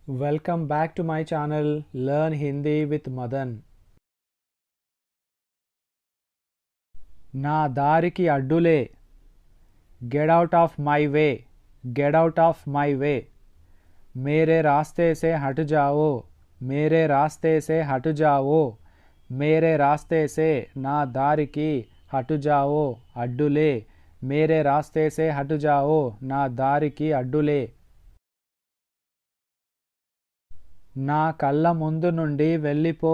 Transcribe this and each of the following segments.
Welcome back to my channel Learn Hindi with Madan. నా దారికి అడ్డులే. Get out of my way. Get out of my way. मेरे रास्ते से हट जाओ. मेरे रास्ते से हट जाओ. मेरे रास्ते से నా దారికి హటు జాओ అడ్డులే. मेरे रास्ते से हट जाओ నా దారికి అడ్డులే. నా కళ్ళ ముందు నుండి వెళ్ళిపో.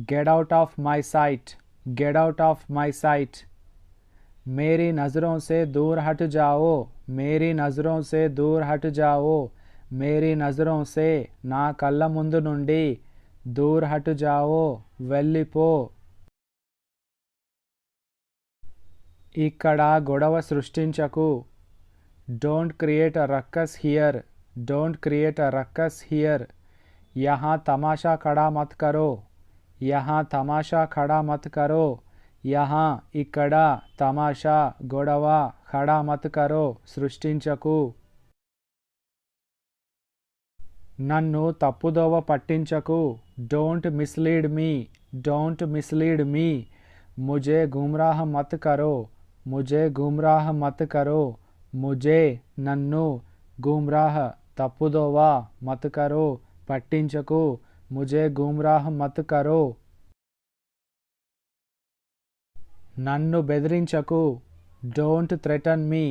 Get out of my sight. Get out of my sight. मेरी नज़रों से दूर हट जाओ. मेरी नज़रों से दूर हट जाओ. मेरी नज़रों से నా కళ్ళ ముందు నుండి దూర్ హట్ జాओ వెళ్ళిపో. ఇక్కడ గొడవ సృష్టించకు. Don't create a ruckus here. Don't create a ruckus here. यहाँ तमाशा खड़ा मत करो. यहाँ तमाशा खड़ा मत करो. यहाँ ఇక్కడ తమాషా గొడవ ఖడా మత్ కరో సృష్టించకు. నన్ను తప్పుదోవ పట్టించకు. Don't mislead me. Don't mislead me. ముజే గుమ్రాహ్ మత్ కరో. ముజే గుమ్రాహ్ మత్ కరో. ముజే నన్ను గుమ్రాహ్ తప్పుదోవ మత్ కరో పట్టించకు. ముజే గుమ్రాహ్ మత్ కరో. నన్ను బెదిరించకు. Don't threaten me.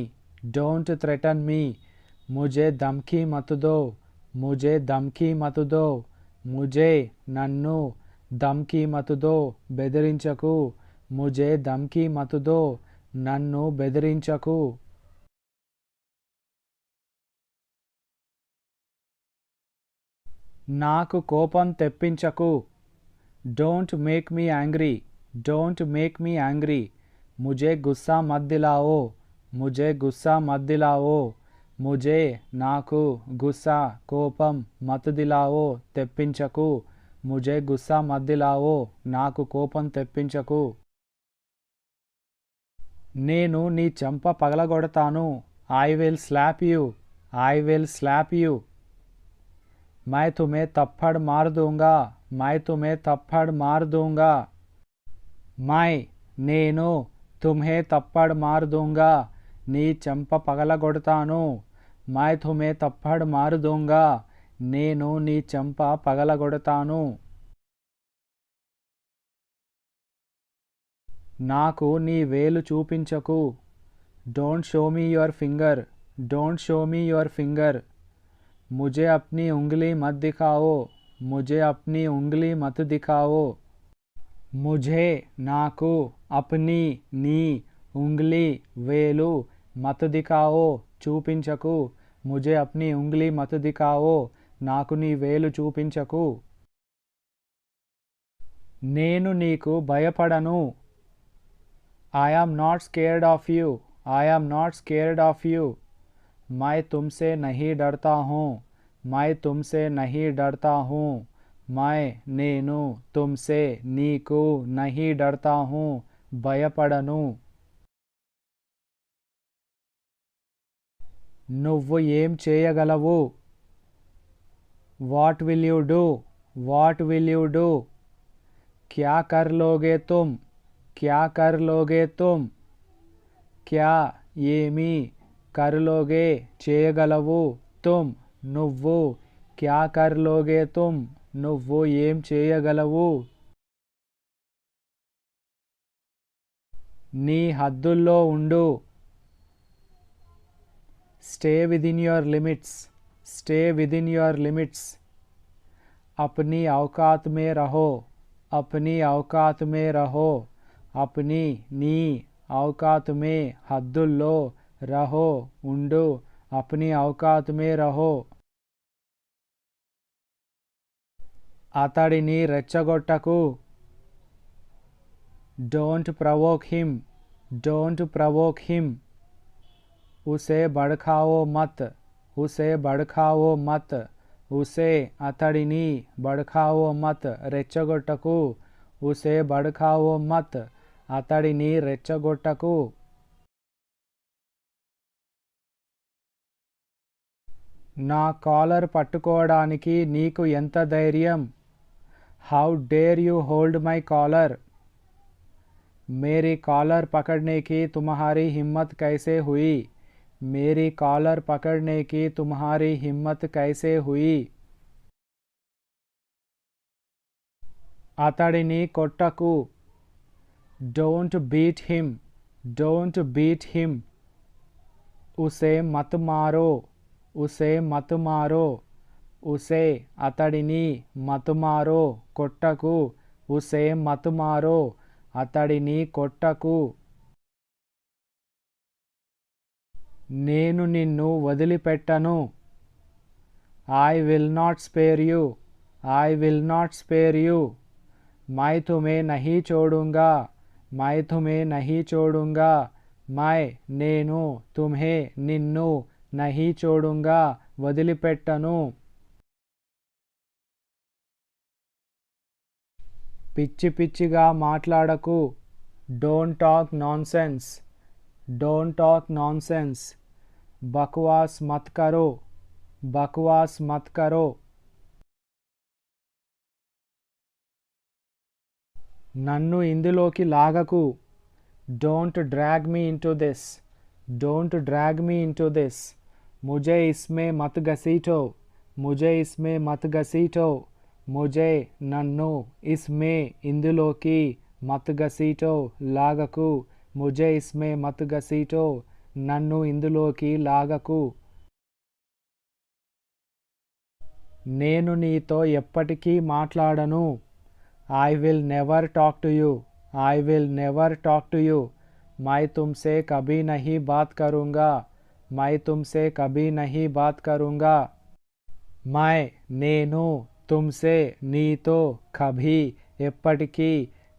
Don't threaten me. ముజే ధమ్కీ మత్ దో. ముజే ధమ్కీ మత్ దో. ముజే నన్ను ధమ్కీ మత్ దో బెదిరించకు. ముజే ధమ్కీ మత్ దో నన్ను బెదిరించకు. నాకు కోపం తెప్పించకు. Don't make me angry. Don't make me angry. ముజే గుస్సా మత్ దిలాओ. ముజే గుస్సా మత్ దిలాओ. ముజే నాకు గుస్సా కోపం మత్ దిలాओ తెప్పించకు. ముజే గుస్సా మత్ దిలాओ నాకు కోపం తెప్పించకు. నేను నీ చెంప పగలగొడతాను. I will slap you. I will slap you. मैं तुम्हें थप्पड़ मार दूंगा. मैं तुम्हें थप्पड़ मार दूंगा. मैं నేను तुम्हें थप्पड़ मार दूंगा నీ చెంప పగలగొడతాను. मैं तुम्हें थप्पड़ मार दूंगा నేను నీ చెంప పగలగొడతాను. నాకు నీ వేలు చూపించకు. Don't show me your finger. Don't show me your finger. मुझे अपनी उंगली मत दिखाओ. मुझे अपनी उंगली मत दिखाओ. मुझे నాకు अपनी నీ उंगली వేలు मत दिखाओ చూపించకు. मुझे अपनी उंगली मत दिखाओ నాకు నీ వేలు చూపించకు. నేను నీకు భయపడను. I am not scared of you. I am not scared of you. मैं तुमसे नहीं डरता हूँ. मैं तुमसे नहीं डरता हूँ. मैं నేను तुमसे నీకు नहीं डरता हूँ భయపడను. నువ్వు ఏం చేయగలవు. What will you do? What will you do? क्या कर लोगे तुम? क्या कर लोगे तुम? क्या ఏమి कर लोगे చేయగలవు. तुम నువ్వు. क्या कर लोगे तुम నువ్వు ఏం చేయగలవు. నీ హద్దుల్లో ఉండు. Stay within your limits. Stay within your limits. अपनी औकात में रहो. अपनी औकात में रहो. अपनी నీ औकात में హద్దుల్లో रहो ఉండు. अपनी औकात में रहो. అతడిని రెచ్చగొట్టకు. Don't provoke him. Don't provoke him. उसे भड़काओ मत. उसे भड़काओ मत. उसे అతడిని భड़काओ मत రెచ్చగొట్టకు. उसे भड़काओ मत అతడిని రెచ్చగొట్టకు. నా కాలర్ పట్టుకోవడానికి నీకు ఎంత ధైర్యం? How dare you hold my collar? मेरी कॉलर पकड़ने की तुम्हारी हिम्मत कैसे हुई? मेरी कॉलर पकड़ने की तुम्हारी हिम्मत कैसे हुई? అతడిని కొట్టకు. Don't beat him. Don't beat him. उसे मत मारो. उसे मत मारो. उसे అతడిని మత్ మారో కొట్టకు. उसे मत मारो అతడిని కొట్టకు. నేను నిన్ను వదిలిపెట్టను. I will not spare you. I will not spare you. मैं तुम्हें नहीं छोड़ूंगा. मैं तुम्हें नहीं छोड़ूंगा. मैं నేను తుమ్హే నిన్ను నహీ చోడుంగా వదిలిపెట్టను. పిచ్చి పిచ్చిగా మాట్లాడకు. Don't talk nonsense. Don't talk nonsense. బక్వాస్ మత్ కరో. బక్వాస్ మత్ కరో. నన్ను ఇందులోకి లాగకు. Don't drag me into this. Don't drag me into this. ముझे इसमें मत घसीटो. मुझे इसमें मत घसीटो. मुझे నన్ను ఇస్మే ఇందులోకి మత్ గసీటో లాగకు. ముझे इसमें मत घसीटो నన్ను ఇందులోకి లాగకు. నేను నీతో ఎప్పటికీ మాట్లాడను. I will never talk to you. I will never talk to you. मैं तुमसे कभी नहीं बात करूँगा. मैं तुमसे कभी नहीं बात करूँगा. मैं నేను तुमसे నీతో కభీ ఎప్పటికీ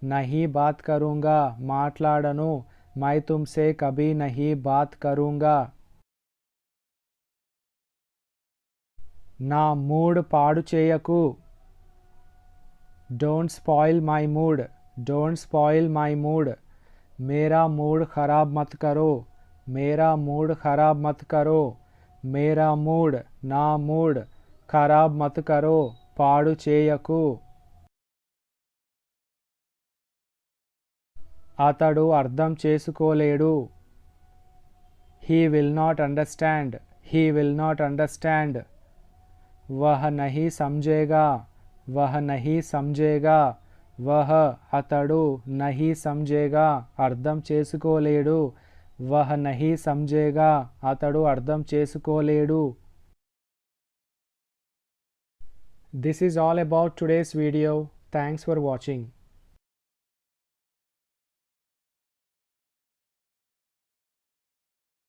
नहीं बात करूँगा మాట్లాడను. मैं तुमसे कभी नहीं बात करूँगा. నా మూడ్ పాడు చేయకు. Don't spoil my mood. Don't spoil my mood. मेरा मूड ख़राब मत करो. मेरा मूड ख़राब मत करो. मेरा मूड నా మూడ్ ఖరాబ్ మత్ కరో పాడు చేయకు. అతడు అర్థం చేసుకోలేడు. He will not understand. He will not understand. వహ నహీ సమझेगा. వహ నహీ సమझेगा. వహ అతడు నహీ సమझेगा అర్థం చేసుకోలేడు. వహ నహీ సమझेगा అతడు అర్థం చేసుకోలేడు. This is all about today's video. Thanks for watching.